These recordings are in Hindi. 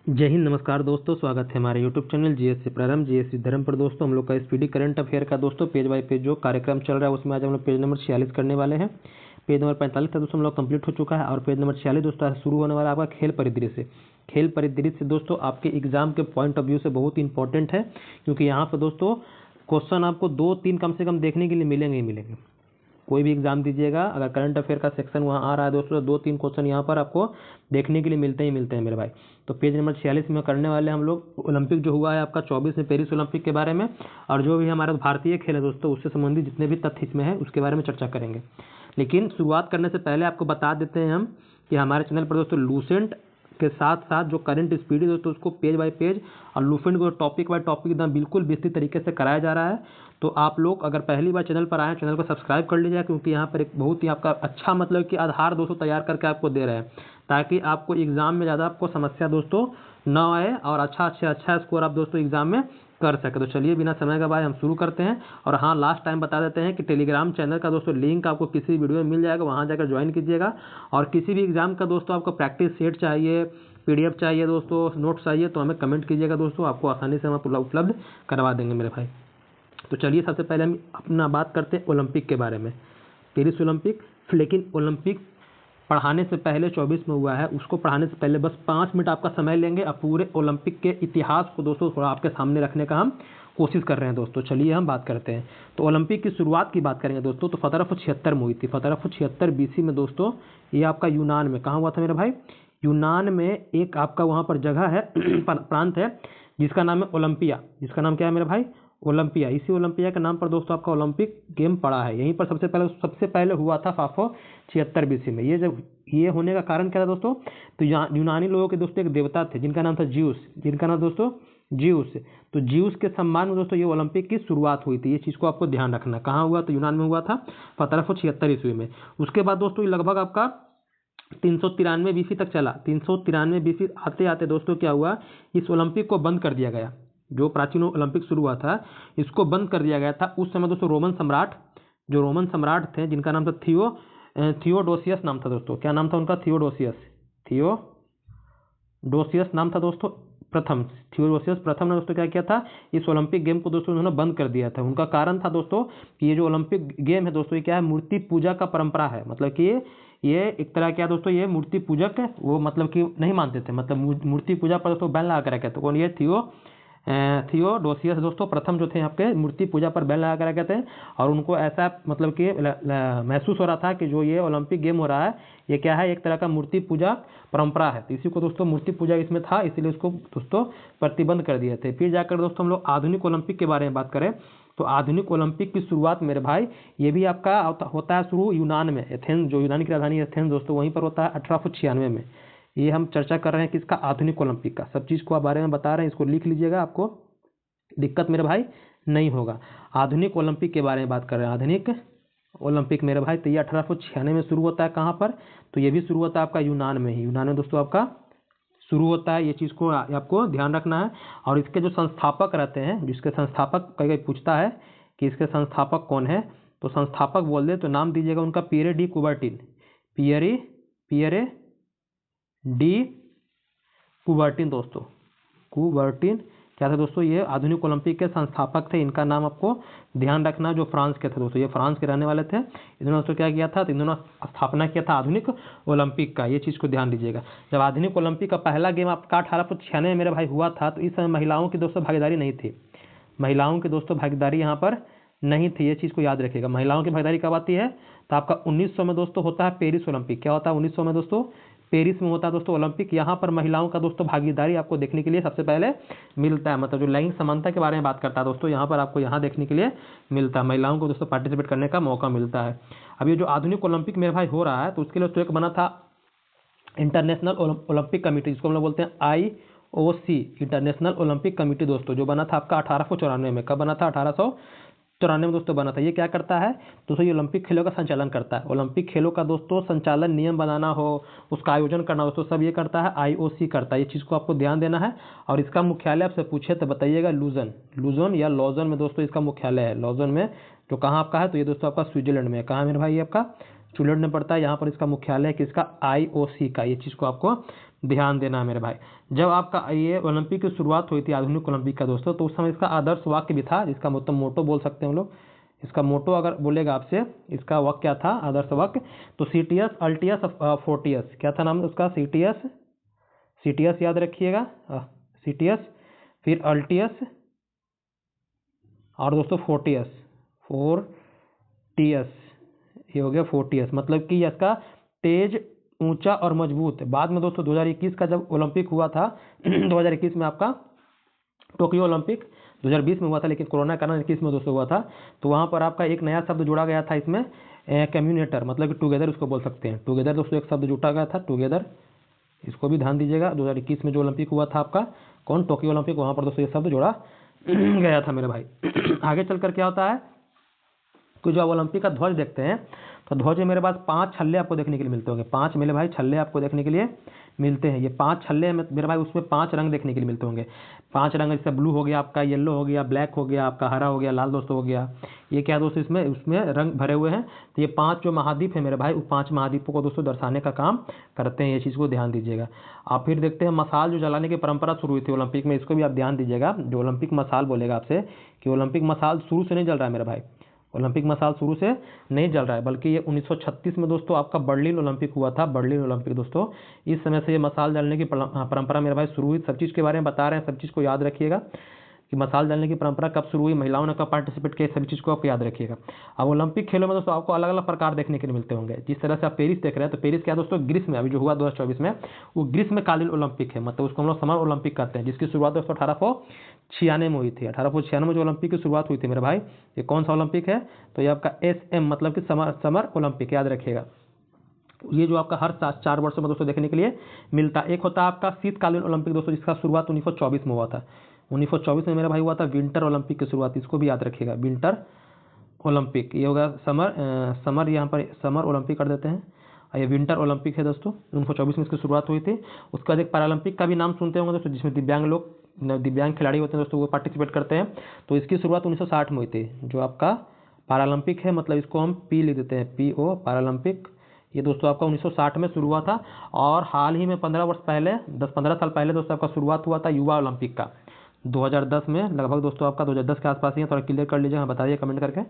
जय हिंद, नमस्कार दोस्तों। स्वागत है हमारे यूट्यूब चैनल जीएस से प्रारंभ जीएस धर्म पर। दोस्तों हम लोग का स्पीडी करंट अफेयर का दोस्तों पेज बाय पेज जो कार्यक्रम चल रहा है उसमें आज हम लोग पेज नंबर 46 करने वाले हैं। पेज नंबर 45 तक दोस्तों हम लोग कंप्लीट हो चुका है और पेज नंबर 46 दोस्तों शुरू होने वाला आपका खेल परिदृश्य। खेल परिदृश्य दोस्तों आपके एग्जाम के पॉइंट ऑफ व्यू से बहुत इंपॉर्टेंट है, क्योंकि यहाँ पर दोस्तों क्वेश्चन आपको 2-3 कम से कम देखने के लिए मिलेंगे ही मिलेंगे। कोई भी एग्जाम दीजिएगा, अगर करंट अफेयर का सेक्शन वहाँ आ रहा है दोस्तों, 2-3 क्वेश्चन यहाँ पर आपको देखने के लिए मिलते ही मिलते हैं मेरे भाई। तो पेज नंबर 46 में करने वाले हम लोग ओलंपिक जो हुआ है आपका 24 में पेरिस ओलंपिक के बारे में, और जो भी हमारा भारतीय खेल है दोस्तों उससे संबंधित जितने भी तथ्य इसमें है उसके बारे में चर्चा करेंगे। लेकिन शुरुआत करने से पहले आपको बता देते हैं हम कि हमारे चैनल पर दोस्तों लूसेंट के साथ साथ जो करंट स्पीड है दोस्तों उसको पेज बाय पेज और लूसेंट को टॉपिक बाय टॉपिक एकदम बिल्कुल विस्तृत तरीके से कराया जा रहा है। तो आप लोग अगर पहली बार चैनल पर आए हैं, चैनल को सब्सक्राइब कर लीजिएगा, क्योंकि यहाँ पर एक बहुत ही आपका अच्छा मतलब कि आधार दोस्तों तैयार करके आपको दे रहे हैं, ताकि आपको एग्जाम में ज़्यादा आपको समस्या दोस्तों न आए और अच्छा स्कोर आप दोस्तों एग्जाम में कर सके। तो चलिए बिना समय गवाए हम शुरू करते हैं। और हाँ, लास्ट टाइम बता देते हैं कि टेलीग्राम चैनल का दोस्तों लिंक आपको किसी वीडियो में मिल जाएगा, वहाँ जाकर ज्वाइन कीजिएगा। और किसी भी एग्जाम का दोस्तों आपको प्रैक्टिस सेट चाहिए, पीडीएफ चाहिए दोस्तों, नोट्स चाहिए, तो हमें कमेंट कीजिएगा दोस्तों, आपको आसानी से हम उपलब्ध करवा देंगे मेरे भाई। तो चलिए सबसे पहले हम अपना बात करते हैं ओलंपिक के बारे में, पेरिस ओलंपिक। लेकिन ओलंपिक पढ़ाने से पहले 24 में हुआ है, उसको पढ़ाने से पहले बस 5 मिनट आपका समय लेंगे और पूरे ओलंपिक के इतिहास को दोस्तों थोड़ा आपके सामने रखने का हम कोशिश कर रहे हैं दोस्तों। चलिए हम बात करते हैं। तो ओलंपिक की शुरुआत की बात करेंगे दोस्तों, तो 1776 में हुई थी। 1776 BC में दोस्तों ये आपका यूनान में कहाँ हुआ था मेरे भाई? यूनान में एक आपका वहाँ पर जगह है प्रांत है जिसका नाम है ओलंपिया। जिसका नाम क्या है मेरे भाई? ओलंपिया। इसी ओलंपिया के नाम पर दोस्तों आपका ओलंपिक गेम पड़ा है। यहीं पर सबसे पहले हुआ था 576 BC में। ये होने का कारण क्या था दोस्तों? तो यूनानी लोगों के दोस्तों एक देवता थे जिनका नाम था ज्यूस, जिनका नाम दोस्तों ज्यूस। तो ज्यूस के सम्मान में दोस्तों ये ओलंपिक की शुरुआत हुई थी। ये चीज़ को आपको ध्यान रखना। कहाँ हुआ? तो यूनान में हुआ था 1776 ईस्वी में। उसके बाद दोस्तों ये लगभग आपका 393 BC तक चला। 393 BC आते आते दोस्तों क्या हुआ, इस ओलंपिक को बंद कर दिया गया। जो प्राचीन ओलंपिक शुरू हुआ था इसको बंद कर दिया गया था। उस समय दोस्तों रोमन सम्राट थे जिनका नाम था थियोडोसियस नाम था दोस्तों। क्या नाम था उनका? थियोडोसियस नाम था दोस्तों प्रथम। थियोडोसियस प्रथम ने दोस्तों क्या किया था, इस ओलंपिक गेम को दोस्तों उन्होंने बंद कर दिया था। उनका कारण था दोस्तों कि ये जो ओलंपिक गेम है दोस्तों ये क्या है, मूर्ति पूजा का परंपरा है। मतलब कि ये एक तरह क्या दोस्तों, ये मूर्ति पूजक है, वो मतलब कि नहीं मानते थे, मतलब मूर्ति पूजा पर दोस्तों बैन लगा कर रखे थे। कौन? ये थियोडोसियस दोस्तों प्रथम जो थे आपके मूर्ति पूजा पर बैन लगा कर रखे थे। और उनको ऐसा मतलब कि महसूस हो रहा था कि जो ये ओलंपिक गेम हो रहा है ये क्या है, एक तरह का मूर्ति पूजा परंपरा है। तो इसी को दोस्तों मूर्ति पूजा इसमें था, इसीलिए उसको दोस्तों प्रतिबंध कर दिए थे। फिर जाकर दोस्तों हम लोग आधुनिक ओलंपिक के बारे में बात करें, तो आधुनिक ओलंपिक की शुरुआत मेरे भाई ये भी आपका होता है शुरू यूनान में। एथेंस, जो यूनान की राजधानी एथेंस दोस्तों, वहीं पर होता है 1896 में। ये हम चर्चा कर रहे हैं किसका? आधुनिक ओलंपिक का। सब चीज़ को आप बारे में बता रहे हैं, इसको लिख लीजिएगा, आपको दिक्कत मेरे भाई नहीं होगा। आधुनिक ओलंपिक के बारे में बात कर रहे हैं। आधुनिक ओलंपिक मेरे भाई तो ये 1896 में शुरू होता है। कहाँ पर? तो ये भी शुरू होता है आपका यूनान में ही। यूनान में दोस्तों आपका शुरू होता है। ये चीज़ को आपको ध्यान रखना है। और इसके जो संस्थापक रहते हैं, जिसके संस्थापक कई पूछता है कि इसके संस्थापक कौन है, तो संस्थापक बोल दे तो नाम दीजिएगा उनका Pierre de Coubertin. Pierre de Coubertin दोस्तों। कुबर्टिन क्या था दोस्तों? ये आधुनिक ओलंपिक के संस्थापक थे। इनका नाम आपको ध्यान रखना, जो फ्रांस के थे दोस्तों। ये फ्रांस के रहने वाले थे। इन्होंने दोस्तों क्या किया था, तो इन्होंने स्थापना किया था आधुनिक ओलंपिक का। ये चीज़ को ध्यान दीजिएगा। जब आधुनिक ओलंपिक का पहला गेम आपका 1896 में मेरे भाई हुआ था, तो इस समय महिलाओं की दोस्तों भागीदारी नहीं थी। महिलाओं की दोस्तों भागीदारी यहाँ पर नहीं थी। ये चीज़ को याद रखिएगा। महिलाओं की भागीदारी कब आती है? तो आपका 1900 में दोस्तों होता है पेरिस ओलंपिक। क्या होता है 1900 में दोस्तों? पेरिस में होता है दोस्तों ओलंपिक। यहाँ पर महिलाओं का दोस्तों भागीदारी आपको देखने के लिए सबसे पहले मिलता है। मतलब जो लैंगिक समानता के बारे में बात करता है दोस्तों, यहाँ पर आपको यहाँ देखने के लिए मिलता है। महिलाओं को दोस्तों पार्टिसिपेट करने का मौका मिलता है। अब ये जो आधुनिक ओलंपिक मेरे भाई हो रहा है, तो उसके लिए तो एक बना था इंटरनेशनल ओलंपिक कमेटी, जिसको हम लोग बोलते हैं IOC, इंटरनेशनल ओलंपिक कमेटी दोस्तों, जो बना था आपका 1894 में। कब बना था? 1894 में दोस्तों बना था। ये क्या करता है दोस्तों? ये ओलंपिक खेलों का संचालन करता है। ओलंपिक खेलों का दोस्तों संचालन, नियम बनाना हो, उसका आयोजन करना दोस्तों, सब ये करता है IOC करता है। ये चीज़ को आपको ध्यान देना है। और इसका मुख्यालय आपसे पूछे तो बताइएगा लुजन या लॉजन में दोस्तों इसका मुख्यालय है। लॉजन में जो कहाँ आपका है, तो ये दोस्तों आपका स्विट्जरलैंड में है। कहाँ मेरे भाई? ये आपका स्विट्जरलैंड में पड़ता है। यहाँ पर इसका मुख्यालय है किसका? IOC का। ये चीज़ को आपको ध्यान देना है मेरे भाई। जब आपका ये ओलंपिक की शुरुआत हुई थी, आधुनिक ओलंपिक का दोस्तों, तो उस समय इसका आदर्श वाक्य भी था, जिसका मतलब मोटो बोल सकते हैं हम लोग। इसका मोटो अगर बोलेगा आपसे, इसका वाक्य क्या था, आदर्श वाक्य, तो सीटियस अल्टियस फोर्टियस, क्या था नाम उसका, सीटियस, सीटियस याद रखिएगा, सीटियस, फिर अल्टियस, और दोस्तों फोर्टियस, फोर्टियस, ये हो गया फोर्टियस, मतलब कि इसका तेज, ऊंचा और मजबूत। बाद में दोस्तों 2021 का जब ओलंपिक हुआ था 2021 में आपका टोक्यो ओलंपिक 2020 में हुआ था, लेकिन कोरोना के कारण 21 में दोस्तों हुआ था, तो वहाँ पर आपका एक नया शब्द जोड़ा गया था इसमें, कम्युनेटर, मतलब कि टुगेदर उसको बोल सकते हैं। टुगेदर दोस्तों एक शब्द जुटा गया था, टुगेदर, इसको भी ध्यान दीजिएगा। 2021 में जो ओलंपिक हुआ था आपका कौन, टोक्यो ओलंपिक, वहाँ पर दोस्तों ये शब्द जोड़ा गया था मेरे भाई। आगे चलकर क्या होता है कि जो आप ओलंपिक का ध्वज देखते हैं, तो ध्वज में मेरे पास 5 छल्ले आपको देखने के लिए मिलते होंगे। 5 मेरे भाई छल्ले आपको देखने के लिए मिलते हैं। ये 5 छल्ले में मेरे भाई, उसमें 5 रंग देखने के लिए मिलते होंगे। 5 रंग, जैसे ब्लू हो गया आपका, येलो हो गया, ब्लैक हो गया आपका, हरा हो गया, लाल दोस्तों हो गया। ये क्या दोस्तों, इसमें उसमें रंग भरे हुए हैं। तो ये 5 जो महाद्वीप है मेरे भाई, उस 5 महाद्वीपों को दोस्तों दर्शाने का काम करते हैं। ये चीज़ को ध्यान दीजिएगा। आप फिर देखते हैं मसाल जो जलाने की परंपरा शुरू हुई थी ओलंपिक में, इसको भी आप ध्यान दीजिएगा। जो ओलंपिक मसाल बोलेगा आपसे कि ओलंपिक मसाल शुरू से नहीं जल रहा है मेरे भाई, ओलंपिक मसाल शुरू से नहीं जल रहा है, बल्कि ये 1936 में दोस्तों आपका बर्लिन ओलंपिक हुआ था। बर्लिन ओलंपिक दोस्तों, इस समय से ये मसाल जलने की परंपरा मेरे भाई शुरू हुई। सब चीज़ के बारे में बता रहे हैं, सब चीज़ को याद रखिएगा कि मसाल जलने की परंपरा कब शुरू हुई, महिलाओं ने कब पार्टिसिपेट किया, सभी चीज़ को आप याद रखिएगा। अब ओलंपिक खेलों में दोस्तों आपको अलग अलग प्रकार देखने के लिए मिलते होंगे। जिस तरह से आप पेरिस देख रहे हैं, तो पेरिस क्या दोस्तों, ग्रीष्म में, अभी जो हुआ 2024 में, वो ग्रीष्मकालीन ओलंपिक है, मतलब उसको हम लोग समर ओलंपिक कहते हैं, जिसकी शुरुआत दोस्तों 1896 में हुई थी। 1896 में जो ओलंपिक की शुरुआत हुई थी मेरे भाई, ये कौन सा ओलंपिक है, तो ये आपका SM मतलब कि समर ओलंपिक, याद रखिएगा। ये जो आपका हर 4 वर्षों में दोस्तों देखने के लिए मिलता है। एक होता है आपका शीतकालीन ओलंपिक दोस्तों, जिसका शुरुआत 1924 में हुआ था। 1924 में मेरा भाई हुआ था विंटर ओलंपिक की शुरुआत, इसको भी याद रखिएगा, विंटर ओलंपिक। ये होगा समर यहाँ पर समर ओलंपिक कर देते हैं, और ये विंटर ओलंपिक है दोस्तों, 1924 में इसकी शुरुआत हुई थी। उसके बाद एक पैरालंपिक का भी नाम सुनते होंगे दोस्तों, जिसमें दिव्यांग खिलाड़ी होते हैं दोस्तों, वो पार्टिसिपेट करते हैं। तो इसकी शुरुआत 1960 में हुई थी। जो आपका पैरालंपिक है, मतलब इसको हम P लिख देते हैं, PO पैरालंपिक, ये दोस्तों आपका 1960 में शुरू हुआ था। और हाल ही में 15 वर्ष पहले, 10-15 साल पहले दोस्तों आपका शुरुआत हुआ था युवा ओलंपिक का, 2010 में लगभग दोस्तों आपका 2010 के आसपास ही है, थोड़ा क्लियर कर लीजिए, हाँ बताइए कमेंट करके।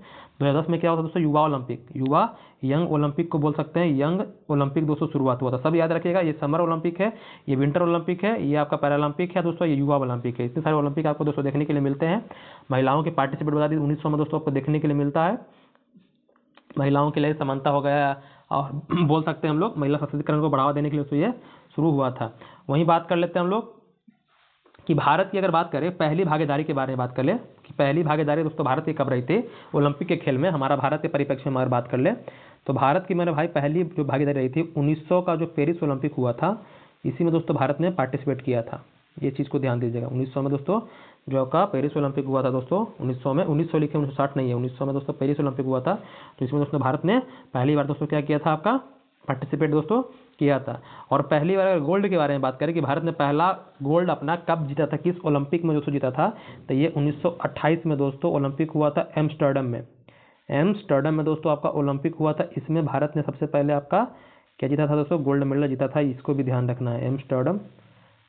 2010 में क्या हुआ था दोस्तों, युवा ओलंपिक, युवा यंग ओलंपिक को बोल सकते हैं, यंग ओलंपिक दोस्तों शुरुआत हुआ था। सब याद रखिएगा, ये समर ओलंपिक है, ये विंटर ओलंपिक है, ये आपका पैरालंपिक है दोस्तों, ये युवा ओलंपिक है। इतने सारे ओलंपिक आपको दोस्तों देखने के लिए मिलते हैं। महिलाओं के पार्टिसिपेट बता दी 1900 में दोस्तों आपको देखने के लिए मिलता है। महिलाओं के लिए समानता हो गया, और बोल सकते हैं हम लोग महिला सशक्तिकरण को बढ़ावा देने के लिए तो ये शुरू हुआ था। वहीं बात कर लेते हैं हम लोग कि भारत की अगर बात करें, पहली भागीदारी के बारे में बात कर ले कि पहली भागीदारी दोस्तों भारत की कब रही थी ओलंपिक के खेल में, हमारा भारत के परिप्रेक्ष्य में अगर बात कर ले, तो भारत की मेरे भाई पहली जो भागीदारी रही थी 1900 का जो पेरिस ओलंपिक हुआ था, इसी में दोस्तों भारत ने पार्टिसिपेट किया था। ये चीज़ को ध्यान दीजिएगा। 1900 में दोस्तों जो आपका पेरिस ओलंपिक हुआ था दोस्तों, 1900 में, 1900 लिखे 1960 नहीं है, 1900 में दोस्तों पेरिस ओलंपिक हुआ था। तो इसमें दोस्तों भारत ने पहली बार दोस्तों क्या किया था, आपका पार्टिसिपेट दोस्तों किया था। और पहली बार अगर गोल्ड के बारे में बात करें कि भारत ने पहला गोल्ड अपना कब जीता था, किस ओलंपिक में दोस्तों जीता था, तो ये 1928 में दोस्तों ओलंपिक हुआ था एम्स्टर्डम में। एम्स्टर्डम में दोस्तों आपका ओलंपिक हुआ था, इसमें भारत ने सबसे पहले आपका क्या जीता था दोस्तों, गोल्ड मेडल जीता था। इसको भी ध्यान रखना है।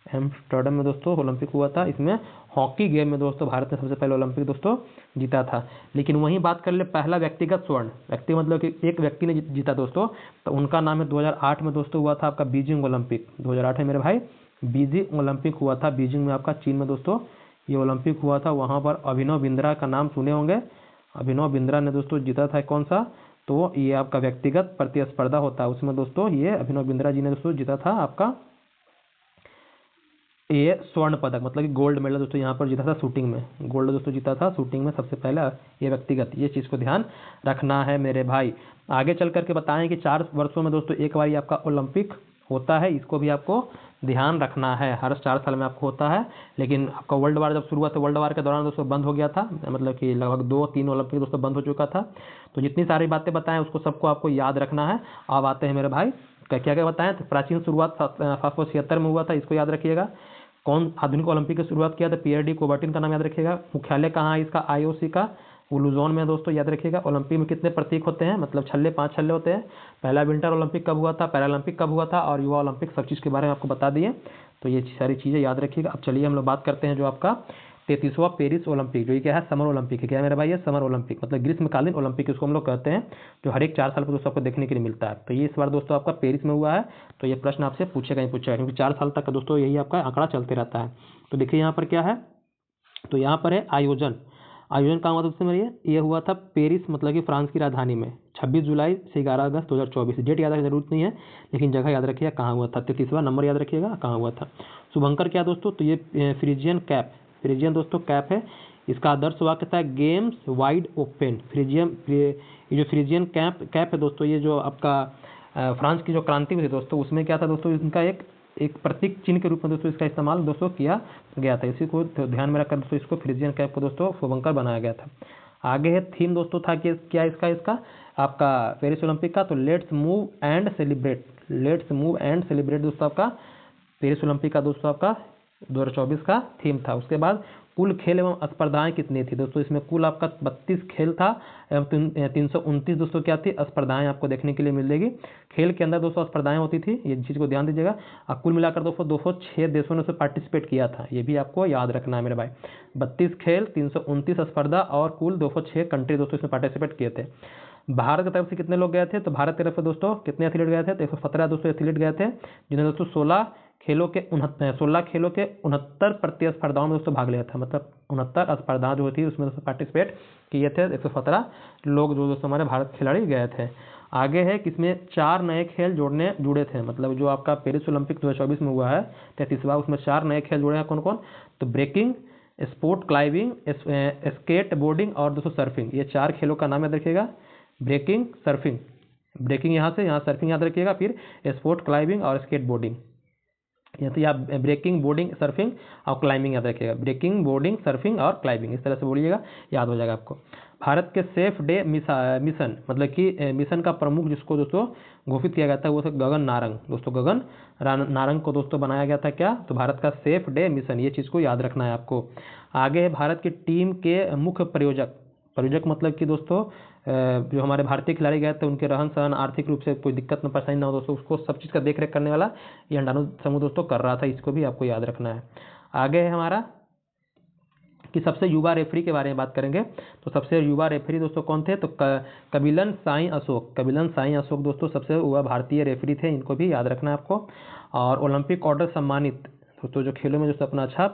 एम्स्टर्डम में दोस्तों ओलंपिक हुआ था, इसमें हॉकी गेम में दोस्तों भारत ने सबसे पहले ओलंपिक दोस्तों जीता था। लेकिन वहीं बात कर ले पहला व्यक्तिगत स्वर्ण, व्यक्ति मतलब कि एक व्यक्ति ने जीता दोस्तों, तो उनका नाम है 2008 में दोस्तों हुआ था आपका बीजिंग ओलंपिक। 2008 में मेरे भाई बीजिंग ओलंपिक हुआ था, बीजिंग में आपका चीन में दोस्तों ये ओलंपिक हुआ था। वहाँ पर अभिनव बिंद्रा का नाम सुने होंगे, अभिनव बिंद्रा ने दोस्तों जीता था। कौन सा, तो ये आपका व्यक्तिगत प्रतिस्पर्धा होता है, उसमें दोस्तों ये अभिनव बिंद्रा जी ने दोस्तों जीता था आपका ये स्वर्ण पदक, मतलब कि गोल्ड मेडल दोस्तों यहाँ पर जीता था शूटिंग में, गोल्ड दोस्तों जीता था शूटिंग में सबसे पहले, ये व्यक्तिगत, ये चीज़ को ध्यान रखना है मेरे भाई। आगे चल करके बताएं कि 4 वर्षों में दोस्तों एक बार आपका ओलंपिक होता है, इसको भी आपको ध्यान रखना है। हर 4 साल में आपको होता है, लेकिन आपका वर्ल्ड वार जब शुरू हुआ था, वर्ल्ड वार के दौरान दोस्तों बंद हो गया था, मतलब कि लगभग 2-3 ओलंपिक दोस्तों बंद हो चुका था। तो जितनी सारी बातें बताएं उसको सबको आपको याद रखना है। अब आते हैं मेरे भाई क्या क्या बताएं, तो प्राचीन शुरुआत 776 में हुआ था, इसको याद रखिएगा। कौन आधुनिक ओलंपिक की शुरुआत किया था, पीआरडी कोबार्टिन का नाम याद रखिएगा। मुख्यालय कहाँ है इसका, IOC का वो लुजोन में दोस्तों, याद रखिएगा। ओलंपिक में कितने प्रतीक होते हैं, मतलब छल्ले 5 छल्ले होते हैं। पहला विंटर ओलंपिक कब हुआ था, पैरालंपिक कब हुआ था, और युवा ओलंपिक, सब चीज़ के बारे में आपको बता दिए। तो ये सारी चीज़ें याद रखिएगा। अब चलिए हम लोग बात करते हैं जो आपका 33वां पेरिस ओलंपिक, जो ये क्या है, समर ओलंपिक है। क्या है मेरे भाई, ये समर ओलंपिक मतलब ग्रीष्मकालीन ओलंपिक इसको हम लोग कहते हैं, जो हर एक 4 साल पर दोस्तों आपको देखने के लिए मिलता है। तो ये इस बार दोस्तों आपका पेरिस में हुआ है। तो ये प्रश्न आपसे पूछेगा ही पूछेगा, क्योंकि 4 साल तक का दोस्तों यही आपका आंकड़ा चलते रहता है। तो देखिए यहाँ पर क्या है, तो यहाँ पर है आयोजन। आयोजन कहाँ हुआ था दोस्तों मेरे, ये हुआ था पेरिस, मतलब कि फ्रांस की राजधानी में, 26 जुलाई से 11 अगस्त 2024। डेट याद रखने की जरूरत नहीं है, लेकिन जगह याद रखिएगा कहाँ हुआ था। 33वां नंबर याद रखिएगा कहाँ हुआ था। शुभंकर क्या दोस्तों, तो ये फ्रिजियन कैप, फ्रिजियन दोस्तों कैप है। इसका आदर्श वाक्य था गेम्स वाइड ओपन। ये जो फ्रिजियन कैप है दोस्तों, ये जो आपका फ्रांस की जो क्रांति हुई थी दोस्तों, उसमें क्या था दोस्तों, इनका एक प्रतीक चिन्ह के रूप में दोस्तों इसका इस्तेमाल दोस्तों किया गया था। इसी को ध्यान में रखकर दोस्तों इसको फ्रिजियन कैप को दोस्तों शुभंकर बनाया गया था। आगे है थीम दोस्तों था कि क्या इसका आपका पेरिस ओलंपिक का, तो let's move and celebrate. Let's move and celebrate दोस्तों आपका पेरिस ओलंपिक का दोस्तों आपका 2024 का थीम था। उसके बाद कुल खेल एवं स्पर्धाएं कितनी थी दोस्तों, इसमें कुल आपका 32 खेल था एवं 329 दोस्तों क्या थी, स्पर्धाएं आपको देखने के लिए मिलेगी। खेल के अंदर दोस्तों स्पर्धाएं होती थी, ये चीज़ को ध्यान दीजिएगा। और कुल मिलाकर दोस्तों 206 देशों ने उसमें पार्टिसिपेट किया था, ये भी आपको याद रखना है मेरे भाई। 32 खेल, 329 स्पर्धा और कुल 206 कंट्री दोस्तों इसमें पार्टिसिपेट किए थे। भारत की तरफ से कितने लोग गए थे, तो भारत की तरफ से दोस्तों कितने एथलीट गए थे, तो 117 दोस्तों एथलीट गए थे, जिन्हें दोस्तों 16 खेलों के 69 प्रतिस्पर्धाओं में दोस्तों भाग लिया था। मतलब 69 स्पर्धा जो थी उसमें दोस्तों पार्टिसिपेट किए थे 117 लोग जो दोस्तों हमारे भारत खिलाड़ी गए थे। आगे है कि इसमें 4 नए खेल जुड़े थे, मतलब जो आपका पेरिस ओलंपिक 2024 में हुआ है 33वां, उसमें 4 नए खेल जुड़े हैं। कौन कौन, तो breaking, sport climbing, skateboarding और दोस्तों सर्फिंग। ये 4 खेलों का नाम याद रखिएगा, ब्रेकिंग, सर्फिंग, ब्रेकिंग यहाँ सर्फिंग याद रखिएगा, फिर स्पोर्ट क्लाइंबिंग और स्केट बोर्डिंग। या तो आप ब्रेकिंग, बोर्डिंग, सर्फिंग और क्लाइंबिंग याद रखिएगा, ब्रेकिंग, बोर्डिंग, सर्फिंग और क्लाइंबिंग, इस तरह से बोलिएगा, याद हो जाएगा आपको। भारत के सेफ डे मिशन, मतलब कि मिशन का प्रमुख जिसको दोस्तों घोषित किया गया था वो गगन नारंग दोस्तों, गगन नारंग को दोस्तों बनाया गया था क्या, तो भारत का सेफ डे मिशन, ये चीज़ को याद रखना है आपको। आगे है भारत की टीम के मुख्य प्रायोजक मतलब कि दोस्तों जो हमारे भारतीय खिलाड़ी गए थे उनके रहन सहन, आर्थिक रूप से कोई दिक्कत न परेशानी ना हो दोस्तों, उसको सब चीज़ का देख रेख करने वाला ये अंडाणु समूह दोस्तों कर रहा था, इसको भी आपको याद रखना है। आगे है हमारा कि सबसे युवा रेफरी के बारे में बात करेंगे। तो सबसे युवा रेफरी दोस्तों कौन थे, तो कबिलन साई अशोक दोस्तों सबसे युवा भारतीय रेफरी थे, इनको भी याद रखना है आपको। और ओलंपिक ऑर्डर सम्मानित दोस्तों जो खेलों में दोस्तों अपना अच्छा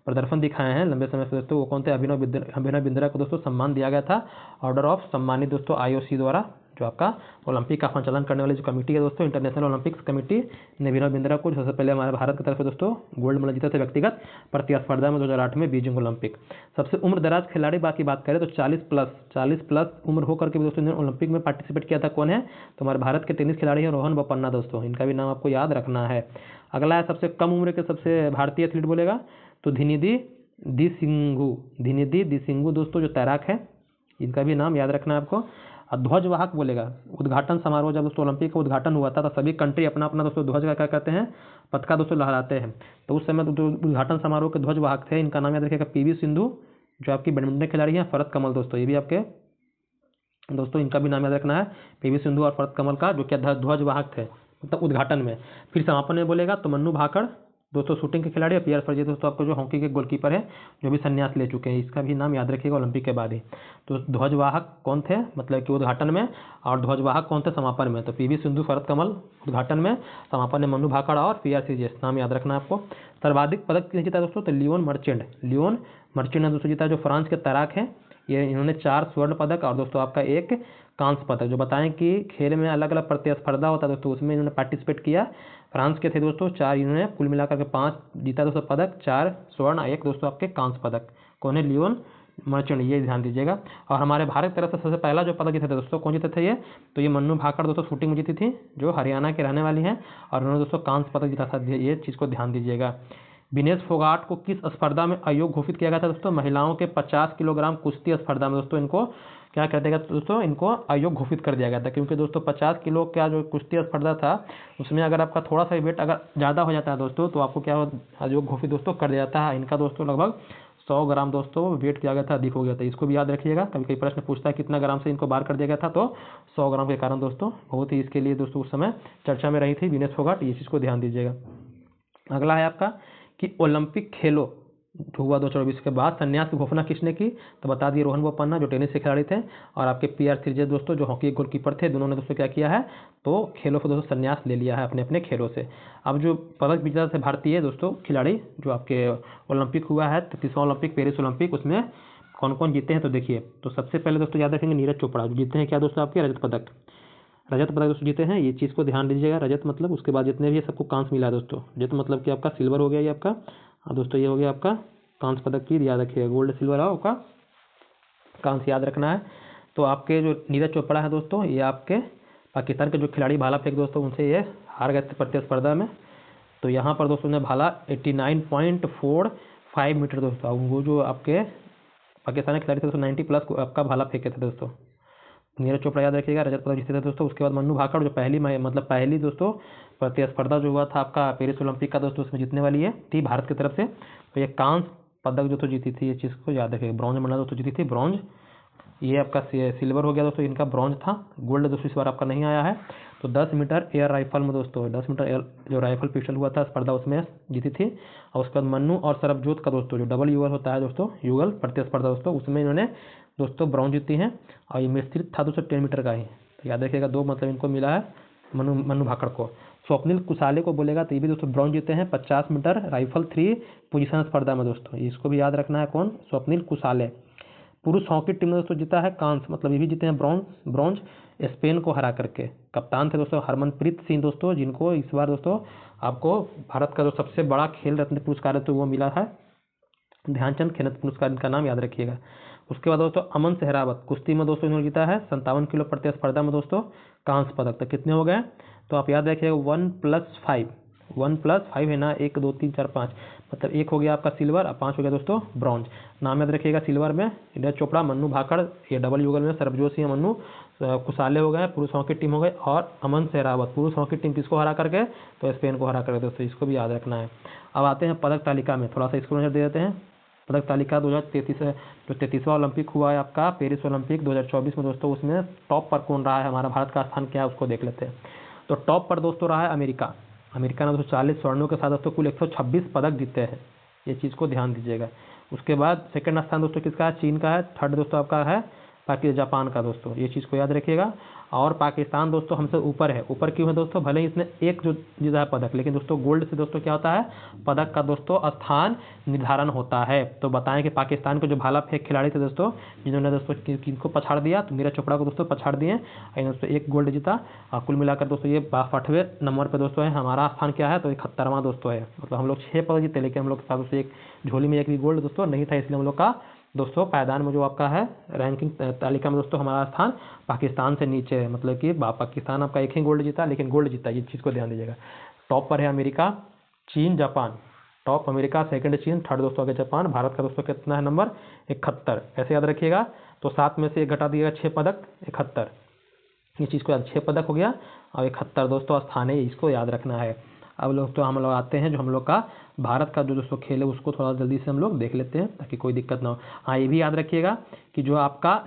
प्रदर्शन दिखाए हैं लंबे समय से दोस्तों, वो कौन थे, अभिनव बिंद्रा को दोस्तों सम्मान दिया गया था ऑर्डर ऑफ सम्मानित दोस्तों IOC द्वारा, जो आपका ओलंपिक का संचालन करने वाली जो कमेटी है दोस्तों, इंटरनेशनल ओलंपिक्स कमेटी ने अभिनव बिंद्रा को सबसे पहले हमारे भारत की तरफ से दोस्तों गोल्ड मेडल जीता था व्यक्तिगत प्रतिस्पर्धा में 2008 में बीजिंग ओलंपिक। सबसे उम्र दराज खिलाड़ी बाकी बात करें तो 40 प्लस उम्र होकर के भी दोस्तों ओलंपिक में पार्टिसिपेट किया था, कौन है, तो हमारे भारत के टेनिस खिलाड़ी हैं रोहन बोपन्ना दोस्तों, इनका भी नाम आपको याद रखना है। अगला है सबसे कम उम्र के सबसे भारतीय एथलीट बोलेगा तो धिनिधि दिसिंगू दोस्तों जो तैराक है, इनका भी नाम याद रखना है आपको। ध्वजवाहक बोलेगा, उद्घाटन समारोह जब दोस्तों ओलंपिक का उद्घाटन हुआ था तो सभी कंट्री अपना अपना दोस्तों ध्वज का क्या कहते हैं, पताका दोस्तों लहराते हैं, तो उस समय जो उद्घाटन समारोह के ध्वजवाहक थे इनका नाम याद रखिएगा PV सिंधु जो आपकी बैडमिंटन खिलाड़ी हैं, फरत कमल दोस्तों, ये भी आपके दोस्तों इनका भी नाम याद रखना है, PV सिंधु और फरत कमल का जो क्या ध्वजवाहक थे मतलब उद्घाटन में। फिर समापन में बोलेगा तो मन्नू भाकड़ दोस्तों शूटिंग के खिलाड़ी, पियर फर्जी दोस्तों आपको जो हॉकी के गोलकीपर है जो भी संन्यास ले चुके हैं, इसका भी नाम याद रखिएगा ओलंपिक के बाद ही। तो ध्वजवाहक कौन थे, मतलब कि उद्घाटन में, और ध्वजवाहक कौन थे समापन में, तो PV सिंधु, फरत कमल उद्घाटन में, समापन में मन्नू भाकड़ और PR सीजेस, नाम याद रखना है आपको। सर्वाधिक पदक किसने जीता दोस्तों, तो लियोन मर्चेंट ने दोस्तों जीता, जो फ्रांस के तैराक हैं, ये इन्होंने 4 स्वर्ण पदक और दोस्तों आपका 1 कांस्य पदक, जो बताएं कि खेल में अलग अलग प्रतिस्पर्धा होता है दोस्तों उसमें इन्होंने पार्टिसिपेट किया, फ्रांस के थे दोस्तों 4, इन्होंने कुल मिलाकर के 5 जीता दोस्तों पदक, 4 स्वर्ण 1 दोस्तों आपके कांस्य पदक, कौन है, लियोन मर्चेंट, ये ध्यान दीजिएगा। और हमारे भारत की तरफ से सबसे पहला जो पदक जीते थे दोस्तों, कौन जीते थे ये, तो ये मन्नू भाकड़ दोस्तों शूटिंग में जीती थी, जो हरियाणा के रहने वाली हैं, और उन्होंने दोस्तों कांस्य पदक जीता था, ये चीज़ को ध्यान दीजिएगा। विनेश फोगाट को किस स्पर्धा में आयोग घोषित किया गया था दोस्तों, महिलाओं के 50 किलोग्राम कुश्ती स्पर्धा में दोस्तों इनको क्या कर देगा दोस्तों, इनको आयोग घोषित कर दिया गया था, क्योंकि दोस्तों 50 किलो का जो कुश्ती स्पर्धा था उसमें अगर आपका थोड़ा सा वेट अगर ज़्यादा हो जाता है दोस्तों तो आपको क्या आयोग घोषित दोस्तों कर दिया जाता है। इनका दोस्तों लगभग 100 ग्राम दोस्तों वेट किया गया था, अधिक हो गया था। इसको भी याद रखिएगा, कभी कभी प्रश्न पूछता है कितना ग्राम से इनको बाहर कर दिया गया था, तो 100 ग्राम के कारण दोस्तों बहुत ही इसके लिए दोस्तों उस समय चर्चा में रही थी विनेश फोगाट, ये चीज़ को ध्यान दीजिएगा। अगला है आपका कि ओलंपिक खेलों जो हुआ 2024 के बाद संन्यास की घोषणा किसने की, तो बता दिए रोहन बोपन्ना जो टेनिस के खिलाड़ी थे, और आपके PR श्रीजेश दोस्तों जो हॉकी गोलकीपर थे, दोनों ने दोस्तों क्या किया है, तो खेलों से दोस्तों संन्यास ले लिया है अपने अपने खेलों से। अब जो पदक विजेता थे भारतीय दोस्तों खिलाड़ी जो आपके ओलंपिक हुआ है 33वां ओलंपिक पेरिस ओलंपिक, उसमें कौन कौन जीते हैं तो देखिए। तो सबसे पहले दोस्तों याद रखेंगे नीरज चोपड़ा जो जीते हैं क्या दोस्तों आपके रजत पदक दोस्तों जीते हैं, ये चीज़ को ध्यान दीजिएगा। रजत मतलब उसके बाद जितने भी है सबको कांस्य मिला है दोस्तों। रजत मतलब कि आपका सिल्वर हो गया ये आपका, और दोस्तों ये हो गया आपका कांस्य पदक की याद रखिएगा, गोल्ड सिल्वर और आपका कांस्य याद रखना है। तो आपके जो नीरज चोपड़ा है दोस्तों, ये आपके पाकिस्तान के जो खिलाड़ी भाला फेंक दोस्तों उनसे ये हार गए थे प्रतिस्पर्धा में। तो यहाँ पर दोस्तों ने भाला 89.45 मीटर दोस्तों, वो जो आपके पाकिस्तानी खिलाड़ी थे दोस्तों 90+ आपका भाला फेंके थे दोस्तों। नीरज चोपड़ा याद रखिएगा, रजत पदक जीते थे दोस्तों। उसके बाद मन्नू भाकड़ जो पहली दोस्तों प्रतिस्पर्धा जो हुआ था आपका पेरिस ओलंपिक का दोस्तों, उसमें जीतने वाली है थी भारत की तरफ से, तो ये कांस्य पदक जो तो जीती थी, ये चीज़ को याद रखिएगा। ब्रॉन्ज मेडल दोस्तों जीती थी, ब्रॉन्ज, ये आपका सिल्वर हो गया दोस्तों, इनका ब्रॉन्ज था, गोल्ड दोस्तों इस बार आपका नहीं आया है। तो 10 मीटर एयर राइफल में दोस्तों 10 मीटर एयर जो राइफल पिस्टल हुआ था स्पर्धा उसमें जीती थी। और उसके बाद मन्नू और सरबजोत का दोस्तों जो डबल युगल होता है दोस्तों, युगल प्रतिस्पर्धा दोस्तों, उसमें इन्होंने दोस्तों ब्रॉन्ज जीती हैं। और ये मिश्रित था दोस्तों 10 मीटर का ही, तो याद रखिएगा 2 मतलब इनको मिला है मन्नू भाकड़ को। स्वप्निल कुसाले को बोलेगा तो ये भी दोस्तों ब्रॉन्ज जीते हैं 50 मीटर राइफल 3 पोजीशन स्पर्धा में दोस्तों, इसको भी याद रखना है कौन, स्वप्निल कुसाले। पुरुष हॉकी टीम ने दोस्तों जीता है कांस्य, मतलब ये भी जीते हैं ब्रॉन्ज स्पेन को हरा करके। कप्तान थे दोस्तों हरमनप्रीत सिंह दोस्तों, जिनको इस बार दोस्तों आपको भारत का जो सबसे बड़ा खेल रत्न पुरस्कार है तो वो मिला है ध्यानचंद खेल रत्न पुरस्कार, इनका नाम याद रखिएगा। उसके बाद दोस्तों अमन सहरावत कुश्ती में दोस्तों इन्होंने जीता है 57 किलो प्रतिस्पर्धा में दोस्तों कांस्य पदक। तो कितने हो गए, तो आप याद रखिएगा 1+5 है ना, 1 2 3 4 5, मतलब 1 हो गया आपका सिल्वर और 5 हो गया दोस्तों ब्रॉन्ज। नाम याद रखिएगा, सिल्वर में नीरज चोपड़ा, मन्नू भाकड़, ये डबल युगल में सरबजोत सिंह, मन्नू कुसाले हो गए, पुरुष हॉकी टीम हो गए, और अमन सहरावत पुरुष हॉकी टीम किसको हरा करके, तो स्पेन को हरा करके दोस्तों, इसको भी याद रखना है। अब आते हैं पदक तालिका में, थोड़ा सा इसको नजर दे देते हैं। पदक तालिका 2033 जो 33वां ओलंपिक हुआ है आपका पेरिस ओलंपिक 2024 में दोस्तों, उसमें टॉप पर कौन रहा है, हमारा भारत का स्थान क्या है उसको देख लेते हैं। तो टॉप पर दोस्तों रहा है अमेरिका ने दोस्तों 40 स्वर्णों के साथ दोस्तों कुल 126 पदक जीते हैं, ये चीज़ को ध्यान दीजिएगा। उसके बाद सेकंड स्थान दोस्तों किसका है, चीन का है। थर्ड दोस्तों आपका है जापान का दोस्तों, ये चीज़ को याद रखिएगा। और पाकिस्तान दोस्तों हमसे ऊपर है, ऊपर क्यों है दोस्तों, भले ही इसने एक जो जीता है पदक, लेकिन दोस्तों गोल्ड से दोस्तों क्या होता है, पदक का दोस्तों स्थान निर्धारण होता है। तो बताएं कि पाकिस्तान के जो भाला फेंक खिलाड़ी थे दोस्तों, जिन्होंने दोस्तों किनको पछाड़ दिया, तो नीरज चोपड़ा को दोस्तों पछाड़ दिए, दोस्तों 1 गोल्ड जीता। और कुल मिलाकर दोस्तों ये 62वें नंबर पर दोस्तों है, हमारा स्थान क्या है, तो 71वां दोस्तों है। मतलब हम लोग 6 पदक जीते, लेकिन हम लोग के साथ एक झोली में एक भी गोल्ड दोस्तों नहीं था, इसलिए हम लोग का दोस्तों पायदान में जो आपका है रैंकिंग तालिका में दोस्तों हमारा स्थान पाकिस्तान से नीचे है। मतलब कि पाकिस्तान आपका 1 ही गोल्ड जीता, लेकिन गोल्ड जीता, ये चीज़ को ध्यान दीजिएगा। टॉप पर है अमेरिका, चीन, जापान। टॉप अमेरिका, सेकंड चीन, थर्ड दोस्तों आगे जापान। भारत का दोस्तों कितना है नंबर, 71, ऐसे याद रखिएगा। तो 7 में से 1 घटा दिएगा, 6 पदक, 71, ये चीज़ को याद, 6 पदक हो गया और 71 दोस्तों स्थान है, इसको याद रखना है। अब लोग तो हम लोग आते हैं जो हम लोग का भारत का जो दोस्तों खेल है उसको थोड़ा जल्दी से हम लोग देख लेते हैं ताकि कोई दिक्कत ना हो। हाँ, ये भी याद रखिएगा कि जो आपका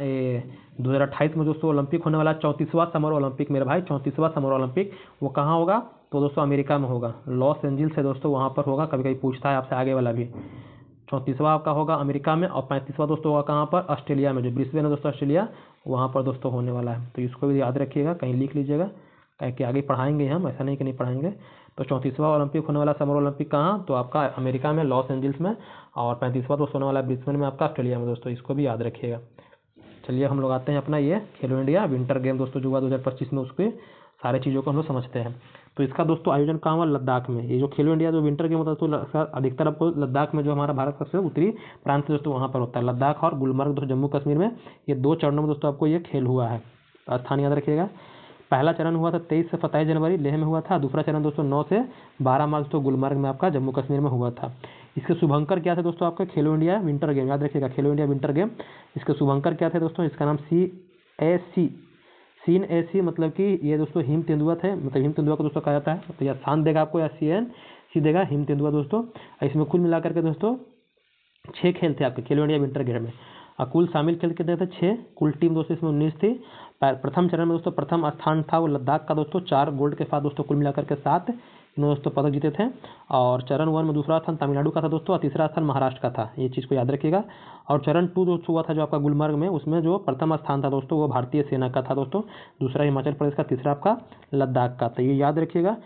2028 में दोस्तों ओलंपिक होने वाला 34वां समर ओलंपिक, मेरे भाई 34वां समर ओलंपिक, वो कहाँ होगा, तो दोस्तों अमेरिका में होगा, लॉस एंजल्स से दोस्तों वहाँ पर होगा। कभी कभी पूछता है आपसे आगे वाला भी, 34वां आपका होगा अमेरिका में, और 35वां दोस्तों होगा कहाँ पर, ऑस्ट्रेलिया में, जो ब्रिस्बेन है दोस्तों ऑस्ट्रेलिया, वहाँ पर दोस्तों होने वाला है। तो इसको भी याद रखिएगा, कहीं लिख लीजिएगा, कि आगे पढ़ाएंगे हम, ऐसा नहीं कि नहीं पढ़ाएंगे। तो 34वां ओलंपिक होने वाला समर ओलंपिक कहाँ, तो आपका अमेरिका में लॉस एंजल्स में, और 35वां दोस्तों होने वाला ब्रिस्बेन में आपका ऑस्ट्रेलिया में दोस्तों, इसको भी याद रखिएगा। चलिए हम लोग आते हैं अपना ये खेलो इंडिया विंटर गेम दोस्तों जो हुआ 2025 में, उसके सारे चीज़ों को हम लोग समझते हैं। तो इसका दोस्तों आयोजन कहाँ हुआ, लद्दाख में। ये जो खेलो इंडिया जो विंटर गेम होता है तो अधिकतर आपको लद्दाख में, जो हमारा भारत का सबसे उत्तरी प्रांत दोस्तों वहाँ पर होता है, लद्दाख और गुलमर्ग दोस्तों जम्मू कश्मीर में। ये 2 चरणों में दोस्तों आपको ये खेल हुआ है, स्थान याद रखिएगा। पहला चरण हुआ था 23 से 27 जनवरी लेह में हुआ था। दूसरा चरण दोस्तों 9 से 12 मार्च तो गुलमर्ग में आपका जम्मू कश्मीर में हुआ था। इसके शुभंकर क्या थे दोस्तों, आपका खेलो इंडिया विंटर गेम, याद रखिएगा खेलो इंडिया विंटर गेम। इसके शुभंकर क्या थे दोस्तों, इसका नाम CAC मतलब कि ये दोस्तों हिम तेंदुआ थे, मतलब हिम तेंदुआ को दोस्तों कहा जाता है, तो या शान देगा आपको, या CNC देगा, हिम तेंदुआ दोस्तों। इसमें कुल मिलाकर के दोस्तों 6 खेल थे आपके खेलो इंडिया विंटर गेम में, और कुल शामिल खेल कितने थे 6, कुल टीम दोस्तों इसमें 19 थी। प्रथम चरण में दोस्तों प्रथम स्थान था वो लद्दाख का दोस्तों 4 गोल्ड के साथ दोस्तों कुल मिलाकर के 7 इन्होंने दोस्तों पदक जीते थे। और चरण 1 में दूसरा स्थान तमिलनाडु का था दोस्तों, और तीसरा स्थान महाराष्ट्र का था, ये चीज़ को याद रखिएगा। और चरण 2 दोस्तों हुआ था जो आपका गुलमर्ग में, उसमें जो प्रथम स्थान था दोस्तों वो भारतीय सेना का था दोस्तों, दूसरा हिमाचल प्रदेश का, तीसरा आपका लद्दाख का, तो ये याद रखिएगा।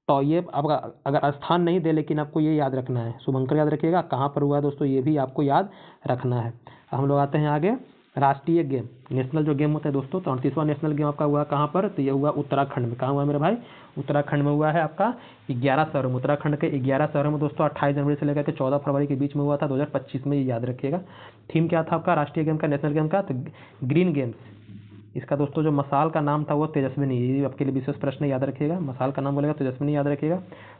तो ये आपका अगर स्थान नहीं दे लेकिन आपको ये याद रखना है, शुभंकर याद रखिएगा, कहाँ पर हुआ है दोस्तों ये भी आपको याद रखना है। हम लोग आते हैं आगे, राष्ट्रीय गेम, नेशनल जो गेम होता है दोस्तों, तो 38वां नेशनल गेम आपका हुआ कहाँ पर, तो ये हुआ उत्तराखंड में। कहाँ हुआ मेरे भाई, उत्तराखंड में हुआ है आपका 11 शहरों में, उत्तराखंड के 11 शहरों में दोस्तों 28 जनवरी से लेकर के 14 फरवरी के बीच में हुआ था 2025 में, ये याद रखिएगा। थीम क्या था आपका राष्ट्रीय गेम का, नेशनल गेम का, तो ग्रीन गेम्स। इसका दोस्तों जो मसाल का नाम था वो तेजस्विनी, ये आपके लिए विशेष प्रश्न याद रखिएगा, मसाल का नाम बोलेगा तेजस्विनी याद रखिएगा।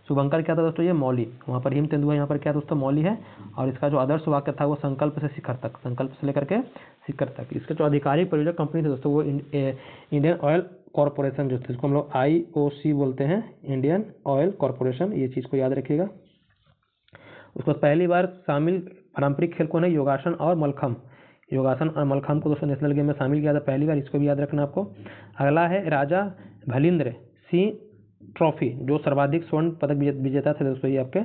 शुभंकर क्या था दोस्तों, ये मौली, वहाँ पर हिम तेंदुआ, यहाँ पर क्या दोस्तों मौली है। और इसका जो आदर्श वाक्य था वो संकल्प से शिखर तक, संकल्प से लेकर के शिखर तक। इसका जो आधिकारिक प्रायोजक कंपनी थी दोस्तों वो इंडियन ऑयल कॉरपोरेशन जो थी, इसको हम लोग IOC बोलते हैं, इंडियन ऑयल कॉरपोरेशन, ये चीज़ को याद रखिएगा। उसको पहली बार शामिल पारंपरिक खेल कौन है, योगासन और मलखम्ब, योगासन और मलखम्ब को दोस्तों नेशनल गेम में शामिल किया था पहली बार, इसको भी याद रखना आपको। अगला है राजा भलिंद्र सिंह ट्रॉफी, जो सर्वाधिक स्वर्ण पदक विजेता थे दोस्तों ये आपके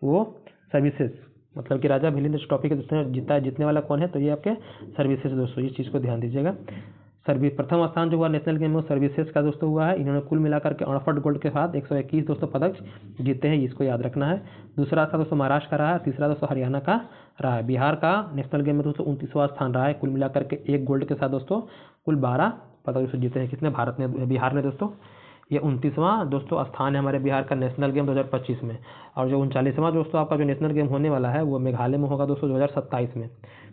वो सर्विसेज, मतलब कि राजा भलिंद्र ट्रॉफी के दोस्तों जीतने वाला कौन है, तो ये आपके सर्विसेज दोस्तों, ये चीज़ को ध्यान दीजिएगा। प्रथम स्थान जो हुआ नेशनल गेम में सर्विसेज का दोस्तों हुआ है, इन्होंने कुल मिलाकर के 68 गोल्ड के साथ 121 दोस्तों पदक जीते हैं, इसको याद रखना है। दूसरा स्थान दोस्तों महाराष्ट्र का रहा है, तीसरा दोस्तों हरियाणा का रहा है। बिहार का नेशनल गेम में दोस्तों 29वां स्थान रहा है, कुल मिलाकर के 1 गोल्ड के साथ दोस्तों कुल 12 पदक दोस्तों जीते हैं, कितने भारत ने, बिहार ने दोस्तों। ये 29वां दोस्तों स्थान है हमारे बिहार का नेशनल गेम 2025 में। और जो 39वां दोस्तों आपका जो नेशनल गेम होने वाला है वो मेघालय में होगा दोस्तों 2027 में,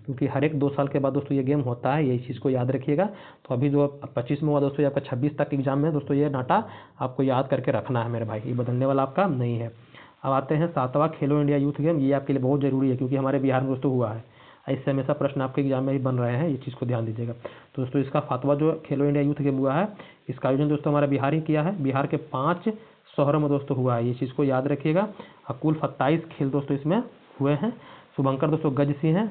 क्योंकि हर एक 2 साल के बाद दोस्तों ये गेम होता है, यही चीज़ को याद रखिएगा। तो अभी जो 25 में हुआ दोस्तों ये आपका 26 तक एग्जाम में दोस्तों, ये डाटा आपको याद करके रखना है मेरे भाई, ये बदलने वाला आपका नहीं है। अब आते हैं 7वां खेलो इंडिया यूथ गेम, ये आपके लिए बहुत जरूरी है क्योंकि हमारे बिहार में दोस्तों हुआ है, इससे हमेशा प्रश्न आपके एग्जाम में ही बन रहे हैं, ये चीज़ को ध्यान दीजिएगा। तो दोस्तों इसका 7वां जो खेलो इंडिया यूथ गेम हुआ है, इसका आयोजन दोस्तों हमारा बिहार ही किया है, बिहार के 5 शहरों में दोस्तों हुआ है, ये चीज़ को याद रखिएगा। और कुल 27 खेल दोस्तों इसमें हुए हैं। शुभंकर दोस्तों गज सिंह हैं,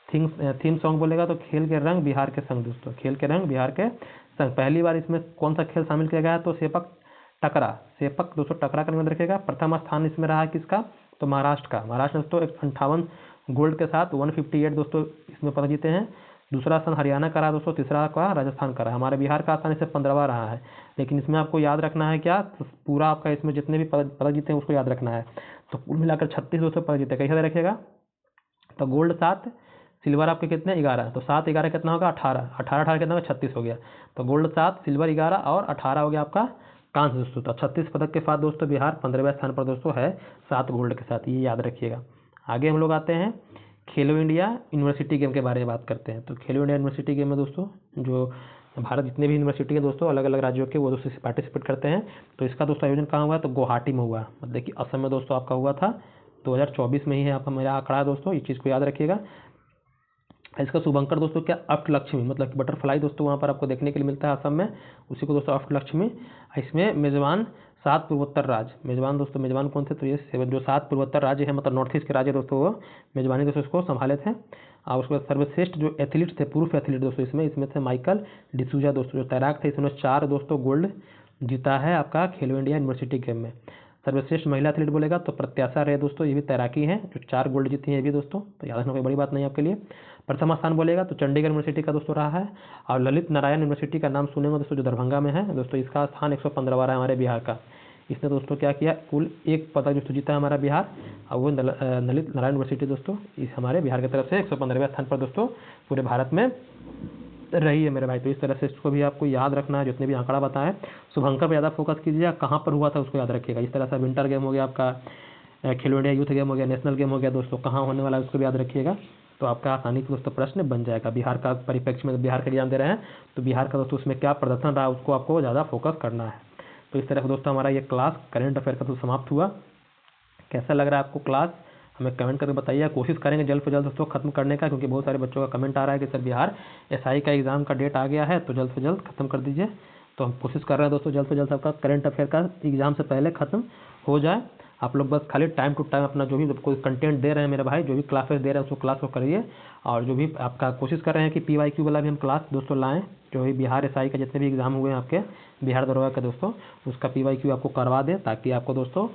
थीम सॉन्ग बोलेगा तो खेल के रंग बिहार के संग दोस्तों, खेल के रंग बिहार के संग। पहली बार इसमें कौन सा खेल शामिल किया गया है, तो सेपक टकरा, सेपक दोस्तों टकरा का नाम रखिएगा। प्रथम स्थान इसमें रहा है किसका, तो महाराष्ट्र का, महाराष्ट्र दोस्तों 58 गोल्ड के साथ 158 दोस्तों इसमें पदक जीते हैं। दूसरा स्थान हरियाणा का रहा दोस्तों, तीसरा का राजस्थान का रहा। हमारे बिहार का स्थान इससे 15वां रहा है, लेकिन इसमें आपको याद रखना है क्या, तो पूरा आपका इसमें जितने भी पदक जीते हैं उसको याद रखना है। तो कुल मिलाकर 36 दोस्तों पदक जीते, कैसे रखिएगा, तो गोल्ड 7, सिल्वर आपके कितने 11, तो 7 11 कितना होगा 18, 18 कितना होगा 36 हो गया। तो गोल्ड 7, सिल्वर 11 और 18 हो गया आपका कांस्य दोस्तों। तो 36 पदक के साथ दोस्तों बिहार 15वें स्थान पर दोस्तों है 7 गोल्ड के साथ, ये याद रखिएगा। आगे हम लोग आते हैं खेलो इंडिया यूनिवर्सिटी गेम के बारे में बात करते हैं। तो खेलो इंडिया यूनिवर्सिटी गेम में दोस्तों जो भारत जितने भी यूनिवर्सिटी है दोस्तों अलग अलग राज्यों के वो दोस्तों पार्टिसिपेट करते हैं। तो इसका दोस्तों आयोजन कहाँ हुआ, तो गुवाहाटी में हुआ, मतलब कि असम में दोस्तों आपका हुआ था 2024 में ही है आपका मेरा आंकड़ा दोस्तों, इस चीज़ को याद रखिएगा। इसका शुभंकर दोस्तों क्या अष्टलक्ष्मी, मतलब कि बटरफ्लाई दोस्तों वहाँ पर आपको देखने के लिए मिलता है असम में, उसी को दोस्तों अष्टलक्ष्मी। इसमें मेजबान 7 पूर्वोत्तर राज्य, मेजबान दोस्तों मेजबान कौन थे, तो ये जो 7 पूर्वोत्तर राज्य है मतलब नॉर्थ ईस्ट के राज्य दोस्तों वो मेजबानी दोस्तों इसको संभाले थे। और उसके बाद सर्वश्रेष्ठ जो एथलीट थे, पूर्व एथलीट दोस्तों इसमें थे माइकल डिसूजा दोस्तों, जो तैराक थे, इसमें 4 दोस्तों गोल्ड जीता है आपका खेलो इंडिया यूनिवर्सिटी गेम में। सर्वश्रेष्ठ महिला एथलीट बोलेगा तो प्रत्याशा रहे दोस्तों, ये भी तैराकी हैं जो 4 गोल्ड जीती हैं ये भी दोस्तों, तो याद रखना कोई बड़ी बात नहीं आपके लिए। प्रथम स्थान बोलेगा तो चंडीगढ़ यूनिवर्सिटी का दोस्तों रहा है। और ललित नारायण यूनिवर्सिटी का नाम सुनेंगे दोस्तों जो दरभंगा में है दोस्तों, इसका स्थान 115वां है हमारे बिहार का। इसने दोस्तों क्या किया, कुल 1 पदक दोस्तों जीता है हमारा बिहार, और वो ललित नारायण यूनिवर्सिटी दोस्तों इस हमारे बिहार की तरफ से 115वें स्थान पर दोस्तों पूरे भारत में रही है मेरे भाई। तो इस तरह से इसको भी आपको याद रखना है, जितने भी आंकड़ा बताएं। शुभंकर पर ज़्यादा फोकस कीजिएगा, कहाँ पर हुआ था उसको याद रखिएगा। इस तरह से विंटर गेम हो गया आपका, खेलो इंडिया यूथ गेम हो गया, नेशनल गेम हो गया दोस्तों, कहाँ होने वाला है उसको भी याद रखिएगा। तो आपका आसानी से दोस्तों प्रश्न बन जाएगा। बिहार का परिप्रेक्ष्य में बिहार का एग्जाम दे रहे हैं तो बिहार का दोस्तों उसमें क्या प्रदर्शन रहा उसको आपको ज़्यादा फोकस करना है। तो इस तरह से दोस्तों हमारा ये क्लास करंट अफेयर का तो समाप्त हुआ। कैसा लग रहा है आपको क्लास, हमें कमेंट करके बताइए। कोशिश करेंगे जल्द से जल्द दोस्तों खत्म करने का, क्योंकि बहुत सारे बच्चों का कमेंट आ रहा है कि सर बिहार SI का एग्ज़ाम का डेट आ गया है तो जल्द से जल्द खत्म कर दीजिए। तो हम कोशिश कर रहे हैं दोस्तों जल्द से जल्द सबका करंट अफेयर का एग्ज़ाम से पहले ख़त्म हो जाए। आप लोग बस खाली टाइम टू टाइम अपना जो भी कोई कंटेंट दे रहे हैं मेरे भाई, जो भी क्लासेस दे रहे हैं उसको क्लास को करिए। और जो भी आपका कोशिश कर रहे हैं कि PYQ वाला भी हम क्लास दोस्तों लाएँ, जो भी बिहार SI के जितने भी एग्ज़ाम हुए हैं आपके बिहार दरोगा के दोस्तों, उसका PYQ आपको करवा दें, ताकि आपको दोस्तों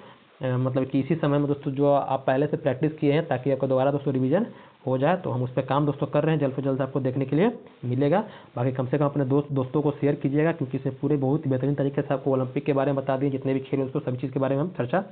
मतलब कि इसी समय में दोस्तों जो आप पहले से प्रैक्टिस किए हैं, ताकि आपको दोबारा दोस्तों रिवीजन हो जाए। तो हम उस पर काम दोस्तों कर रहे हैं, जल्द से जल्द आपको देखने के लिए मिलेगा। बाकी कम से कम अपने दोस्तों को शेयर कीजिएगा, क्योंकि इसमें पूरे बहुत ही बेहतरीन तरीके से आपको ओलंपिक के बारे में बता दिए, जितने भी खेल हैं उसको सभी चीज़ के बारे में हम चर्चा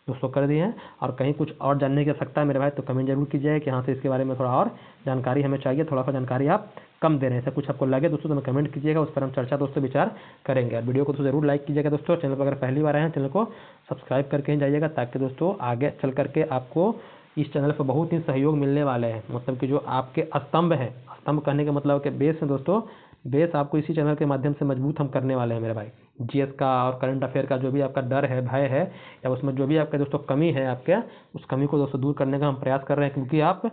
दोस्तों कर दिए हैं। और कहीं कुछ और जानने की आवश्यकता है मेरे भाई, तो कमेंट जरूर कीजिएगा कि हाँ से इसके बारे में थोड़ा और जानकारी हमें चाहिए, थोड़ा सा जानकारी आप कम दे रहे हैं, ऐसा कुछ आपको लगे दोस्तों तो हमें कमेंट कीजिएगा, उस पर हम चर्चा दोस्तों विचार करेंगे। और वीडियो को तो जरूर लाइक कीजिएगा दोस्तों। चैनल पर अगर पहली बार आए हैं, चैनल को सब्सक्राइब करके ही जाइएगा, ताकि दोस्तों आगे चल करके आपको इस चैनल पर बहुत ही सहयोग मिलने वाले हैं। मतलब कि जो आपके स्तंभ है, स्तंभ कहने का मतलब कि बेस है दोस्तों, बेस आपको इसी चैनल के माध्यम से मजबूत हम करने वाले हैं मेरे भाई। GS का और करंट अफेयर का जो भी आपका डर है, भय है, या उसमें जो भी आपके दोस्तों कमी है आपके, उस कमी को दोस्तों दूर करने का हम प्रयास कर रहे हैं। क्योंकि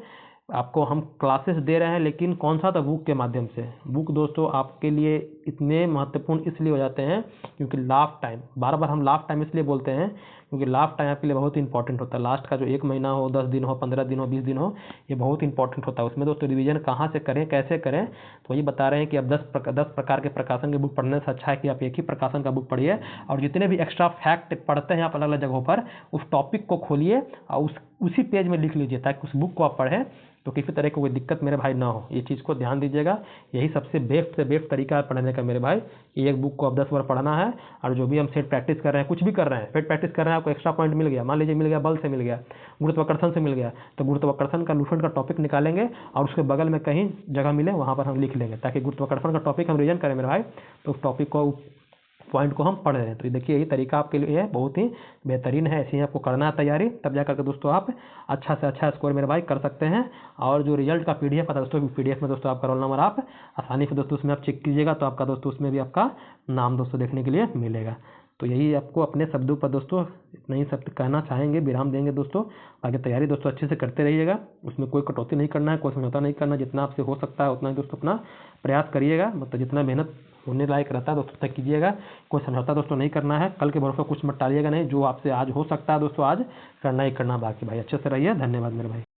आपको हम क्लासेस दे रहे हैं, लेकिन कौन सा, तो बुक के माध्यम से। बुक दोस्तों आपके लिए इतने महत्वपूर्ण इसलिए हो जाते हैं क्योंकि लास्ट टाइम, बार बार हम लास्ट टाइम इसलिए बोलते हैं क्योंकि लास्ट टाइम आपके लिए बहुत ही इंपॉर्टेंट होता है। लास्ट का जो 1 महीना हो, 10 दिन हो, 15 दिन हो, 20 दिन हो, ये बहुत इंपॉर्टेंट होता है। उसमें दोस्तों रिवीजन कहाँ से करें, कैसे करें, तो वही बता रहे हैं कि अब 10 प्रकार के प्रकाशन की बुक पढ़ने से अच्छा है कि आप एक ही प्रकाशन का बुक पढ़िए, और जितने भी एक्स्ट्रा फैक्ट पढ़ते हैं आप अलग अलग जगहों पर, उस टॉपिक को खोलिए और उसी पेज में लिख लीजिए, ताकि उस बुक को आप पढ़ें तो किसी तरह की कोई दिक्कत मेरे भाई ना हो। ये चीज़ को ध्यान दीजिएगा, यही सबसे बेस्ट से बेस्ट तरीका है पढ़ने का मेरे भाई। एक बुक को अब 10 बार पढ़ना है, और जो भी हम सेट प्रैक्टिस कर रहे हैं, कुछ भी कर रहे हैं, सेट प्रैक्टिस कर रहे हैं, आपको एक्स्ट्रा पॉइंट मिल गया, मान लीजिए मिल गया बल से मिल गया, गुरुत्वाकर्षण से मिल गया, तो गुरुत्वाकर्षण का लूसेंट का टॉपिक निकालेंगे और उसके बगल में कहीं जगह मिले वहाँ पर हम लिख लेंगे, ताकि गुरुत्वाकर्षण का टॉपिक हम रिवीजन करें मेरे भाई, तो उस टॉपिक को पॉइंट को हम पढ़ रहे हैं। तो ये देखिए, यही तरीका आपके लिए है, बहुत ही बेहतरीन है। ऐसे ही आपको करना है तैयारी, तब जा करके दोस्तों आप अच्छा से अच्छा स्कोर मेरे भाई कर सकते हैं। और जो रिजल्ट का PDF आता है दोस्तों, PDF में दोस्तों आपका रोल नंबर आप आसानी से दोस्तों उसमें आप चेक कीजिएगा, तो आपका दोस्तों उसमें भी आपका नाम दोस्तों देखने के लिए मिलेगा। तो यही आपको अपने शब्दों पर दोस्तों इतना ही शब्द कहना चाहेंगे, विराम देंगे दोस्तों। आगे तैयारी दोस्तों अच्छे से करते रहिएगा, उसमें कोई कटौती नहीं करना है, कोई समझौता नहीं करना, जितना आपसे हो सकता है उतना ही दोस्तों अपना प्रयास करिएगा। मतलब जितना मेहनत होने लायक रहता है दोस्तों तक कीजिएगा, कोई समझौता दोस्तों नहीं करना है। कल के भरोसे कुछ मत टालिएगा नहीं, जो आपसे आज हो सकता है दोस्तों आज करना ही करना। बाकी भाई अच्छे से रहिए, धन्यवाद मेरे भाई।